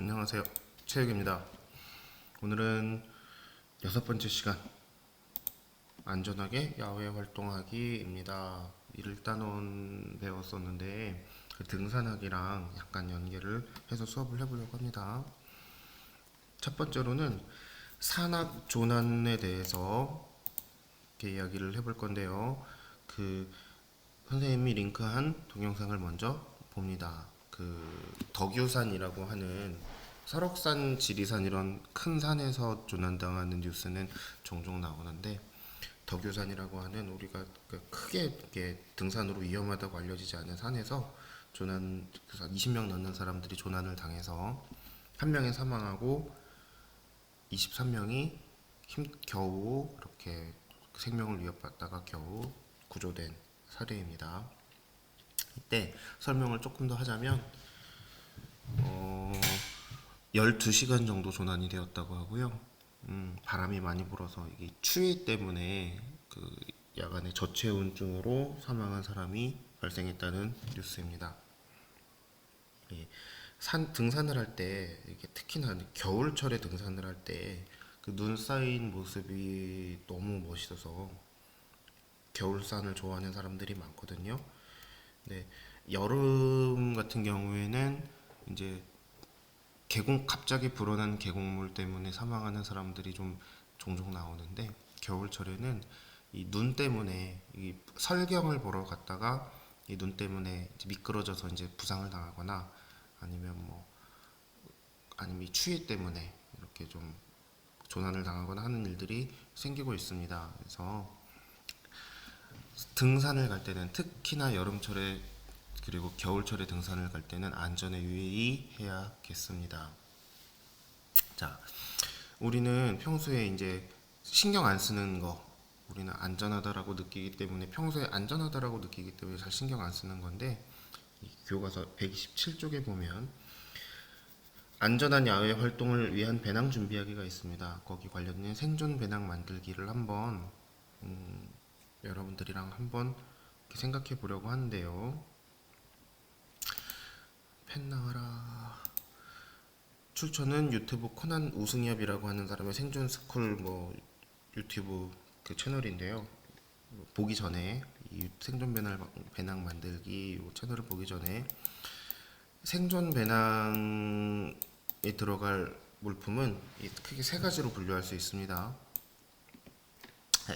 안녕하세요. 최욱입니다. 오늘은 6번째 시간 안전하게 야외 활동하기입니다. 일단은 배웠었는데 그 등산하기랑 약간 연계를 해서 수업을 해보려고 합니다. 첫 번째로는 산악 조난에 대해서 이렇게 이야기를 해볼 건데요. 그 선생님이 링크한 동영상을 먼저 봅니다. 그 덕유산이라고 하는 설악산, 지리산 이런 큰 산에서 조난당하는 뉴스는 종종 나오는데 덕유산이라고 하는 우리가 크게 이렇게 등산으로 위험하다고 알려지지 않은 산에서 조난 20명 넘는 사람들이 조난을 당해서 한 명이 사망하고 23명이 겨우 이렇게 생명을 위협받다가 겨우 구조된 사례입니다. 이때 설명을 조금 더 하자면 12시간 정도 조난이 되었다고 하고요. 바람이 많이 불어서 이게 추위 때문에 그 야간에 저체온증으로 사망한 사람이 발생했다는 뉴스입니다. 예, 등산을 할 때 특히나 겨울철에 등산을 할 때 그 눈 쌓인 모습이 너무 멋있어서 겨울산을 좋아하는 사람들이 많거든요. 네, 여름 같은 경우에는 이제 갑자기 불어난 계곡물 때문에 사망하는 사람들이 좀 종종 나오는데 겨울철에는 이 눈 때문에 이 설경을 보러 갔다가 이 눈 때문에 이제 미끄러져서 이제 부상을 당하거나 아니면 아니면 이 추위 때문에 이렇게 좀 조난을 당하거나 하는 일들이 생기고 있습니다. 그래서 등산을 갈 때는 특히나 여름철에 그리고 겨울철에 등산을 갈 때는 안전에 유의해야겠습니다. 자, 우리는 평소에 이제 신경 안 쓰는 거, 우리는 안전하다라고 느끼기 때문에 평소에 안전하다라고 느끼기 때문에 잘 신경 안 쓰는 건데 이 교과서 127쪽에 보면 안전한 야외 활동을 위한 배낭 준비하기가 있습니다. 거기 관련된 생존 배낭 만들기를 한번 여러분들이랑 한번 생각해 보려고 하는데요. 펜 나와라. 출처는 유튜브 코난 우승엽이라고 하는 사람의 생존 스쿨 유튜브 그 채널인데요. 보기 전에 이 생존 배낭 만들기 채널을 보기 전에 생존 배낭에 들어갈 물품은 크게 세 가지로 분류할 수 있습니다.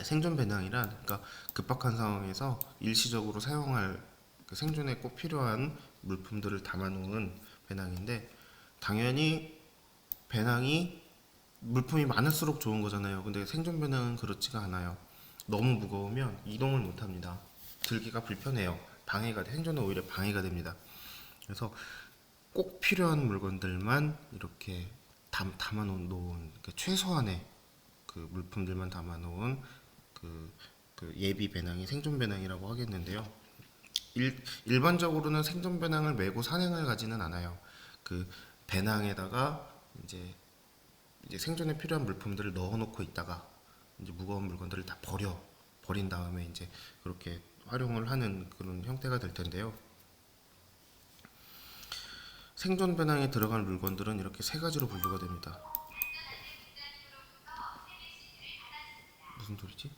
생존 배낭이란 그러니까 급박한 상황에서 일시적으로 사용할 그 생존에 꼭 필요한 물품들을 담아놓은 배낭인데 당연히 배낭이 물품이 많을수록 좋은 거잖아요. 근데 생존 배낭은 그렇지가 않아요. 너무 무거우면 이동을 못 합니다. 들기가 불편해요. 생존에 오히려 방해가 됩니다. 그래서 꼭 필요한 물건들만 이렇게 담아놓은 그러니까 최소한의 그 물품들만 담아놓은 그 예비 배낭이 생존 배낭이라고 하겠는데요. 일반적으로는 생존 배낭을 메고 산행을 가지는 않아요. 그 배낭에다가 이제 생존에 필요한 물품들을 넣어놓고 있다가 이제 무거운 물건들을 다 버린 다음에 이제 그렇게 활용을 하는 그런 형태가 될 텐데요. 생존 배낭에 들어갈 물건들은 이렇게 세 가지로 분류가 됩니다. 무슨 소리지?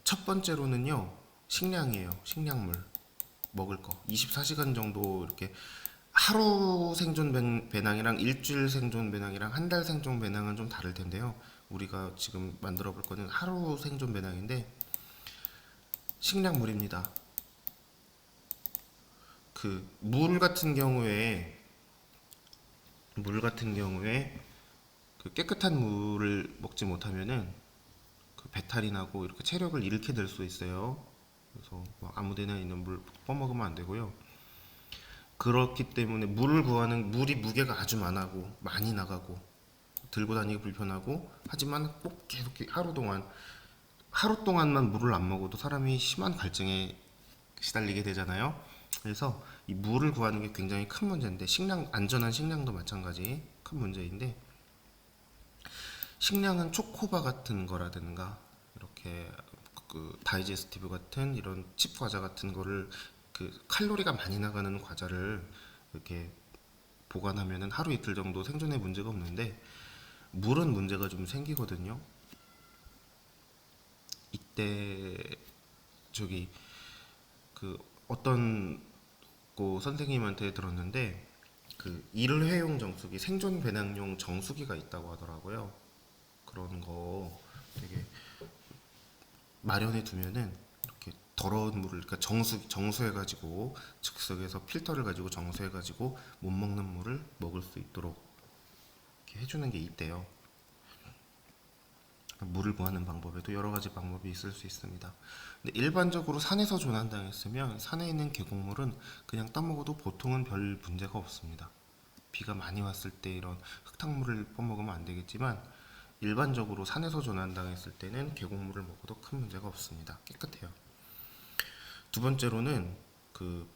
첫 번째로는요, 식량이에요. 식량물. 먹을 거. 24시간 정도 이렇게 하루 생존 배낭이랑 일주일 생존 배낭이랑 한 달 생존 배낭은 좀 다를 텐데요. 우리가 지금 만들어 볼 거는 하루 생존 배낭인데 식량물입니다. 그 물 같은 경우에 그 깨끗한 물을 먹지 못하면은 그 배탈이 나고 이렇게 체력을 잃게 될 수 있어요. 그래서 아무데나 있는 물 퍼먹으면 안 되고요. 그렇기 때문에 물을 구하는 물이 무게가 아주 많이 나가고 들고 다니기 불편하고 하지만 꼭 계속 하루 동안만 물을 안 먹어도 사람이 심한 갈증에 시달리게 되잖아요. 그래서 이 물을 구하는 게 굉장히 큰 문제인데 안전한 식량도 마찬가지 큰 문제인데 식량은 초코바 같은 거라든가 이렇게 그 다이제스티브 같은 이런 칩 과자 같은 거를 그 칼로리가 많이 나가는 과자를 이렇게 보관하면은 하루 이틀 정도 생존에 문제가 없는데 물은 문제가 좀 생기거든요. 이때 저기 그 어떤 고 선생님한테 들었는데 그 일회용 정수기, 생존 배낭용 정수기가 있다고 하더라고요. 그런 거 되게 마련해 두면은 이렇게 더러운 물을, 그러니까 정수해가지고 즉석에서 필터를 가지고 정수해가지고 못 먹는 물을 먹을 수 있도록 이렇게 해주는 게 있대요. 물을 구하는 방법에도 여러 가지 방법이 있을 수 있습니다. 근데 일반적으로 산에서 조난당했으면 산에 있는 계곡물은 그냥 따먹어도 보통은 별 문제가 없습니다. 비가 많이 왔을 때 이런 흙탕물을 퍼먹으면 안 되겠지만 일반적으로 산에서 조난당했을 때는 계곡물을 먹어도 큰 문제가 없습니다. 깨끗해요. 두 번째로는 그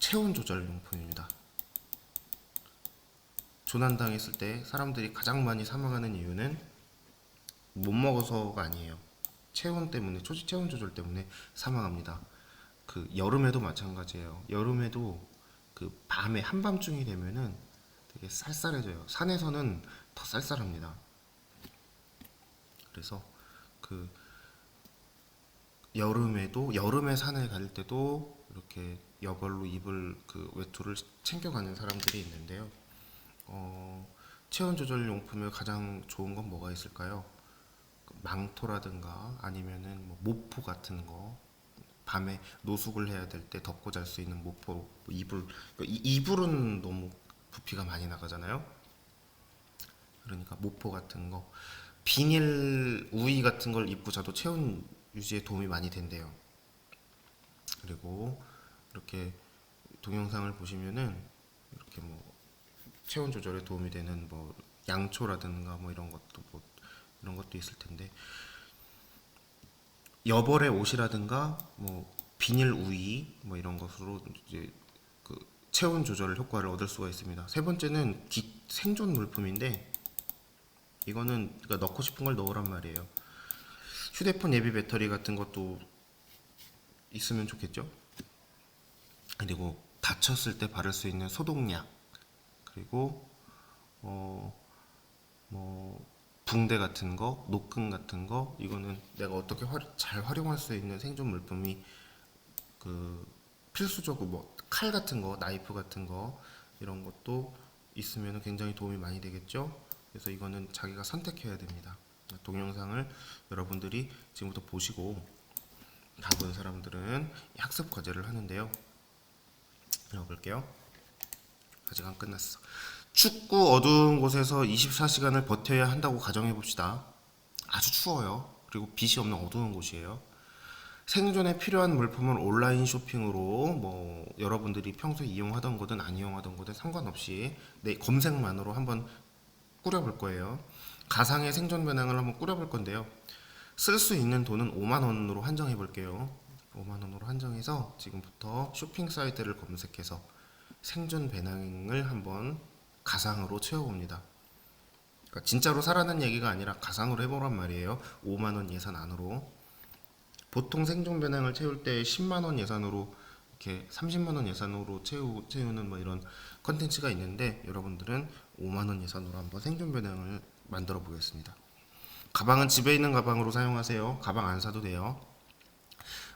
체온 조절 용품입니다. 조난당했을 때 사람들이 가장 많이 사망하는 이유는 못 먹어서가 아니에요. 체온 때문에, 초지 체온 조절 때문에 사망합니다. 그 여름에도 마찬가지예요. 여름에도 그 밤에 한밤중이 되면은 되게 쌀쌀해져요. 산에서는 더 쌀쌀합니다. 그래서 그 여름에 산에 갈 때도 이렇게 여벌로 입을 그 외투를 챙겨가는 사람들이 있는데요. 체온 조절 용품에 가장 좋은 건 뭐가 있을까요? 망토라든가 아니면은 뭐 모포 같은 거, 밤에 노숙을 해야 될 때 덮고 잘 수 있는 모포, 뭐 이불. 이불은 너무 부피가 많이 나가잖아요. 그러니까 모포 같은 거, 비닐 우의 같은 걸 입고 자도 체온 유지에 도움이 많이 된대요. 그리고 이렇게 동영상을 보시면은 이렇게 뭐 체온 조절에 도움이 되는 뭐 양초라든가 뭐 이런 것도 있을 텐데, 여벌의 옷이라든가 뭐 비닐 우의 뭐 이런 것으로 이제 그 체온 조절 효과를 얻을 수가 있습니다. 세 번째는 생존 물품인데, 이거는 그러니까 넣고 싶은 걸 넣으란 말이에요. 휴대폰 예비 배터리 같은 것도 있으면 좋겠죠. 그리고 다쳤을 때 바를 수 있는 소독약, 그리고 뭐 붕대 같은 거, 노끈 같은 거, 이거는 내가 어떻게 잘 활용할 수 있는 생존 물품이 그 필수적으로, 뭐 칼 같은 거, 나이프 같은 거 이런 것도 있으면 굉장히 도움이 많이 되겠죠. 그래서 이거는 자기가 선택해야 됩니다. 동영상을 여러분들이 지금부터 보시고 다른 사람들은 학습 과제를 하는데요. 읽어볼게요. 아직 안 끝났어. 춥고 어두운 곳에서 24시간을 버텨야 한다고 가정해 봅시다. 아주 추워요. 그리고 빛이 없는 어두운 곳이에요. 생존에 필요한 물품을 온라인 쇼핑으로, 뭐 여러분들이 평소에 이용하던 거든 안 이용하던 거든 상관없이 내 검색만으로 한번 꾸려볼 거예요. 가상의 생존 배낭을 한번 꾸려볼 건데요. 쓸 수 있는 돈은 5만 원으로 한정해 볼게요. 5만 원으로 한정해서 지금부터 쇼핑 사이트를 검색해서 생존 배낭을 한번 가상으로 채워봅니다. 그러니까 진짜로 사라는 얘기가 아니라 가상으로 해보란 말이에요. 5만 원 예산 안으로. 보통 생존 배낭을 채울 때 10만 원 예산으로, 이렇게 30만 원 예산으로 채우는 뭐 이런 컨텐츠가 있는데, 여러분들은 5만 원 예산으로 한번 생존 배낭을 만들어 보겠습니다. 가방은 집에 있는 가방으로 사용하세요. 가방 안 사도 돼요.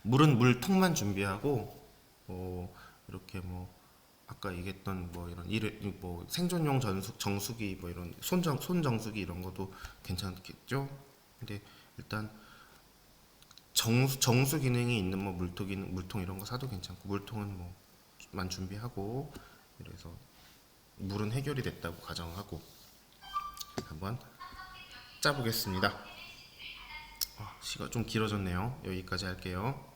물은 물통만 준비하고, 이렇게 뭐 아까 얘기했던 뭐 이런 뭐 생존용 정수기, 뭐 이런 손 정수기 이런 것도 괜찮겠죠. 근데 일단 정수 기능이 있는 뭐 물통 이런 거 사도 괜찮고, 물통은 뭐만 준비하고, 그래서 물은 해결이 됐다고 가정하고 한번 짜보겠습니다. 시간 좀 길어졌네요. 여기까지 할게요.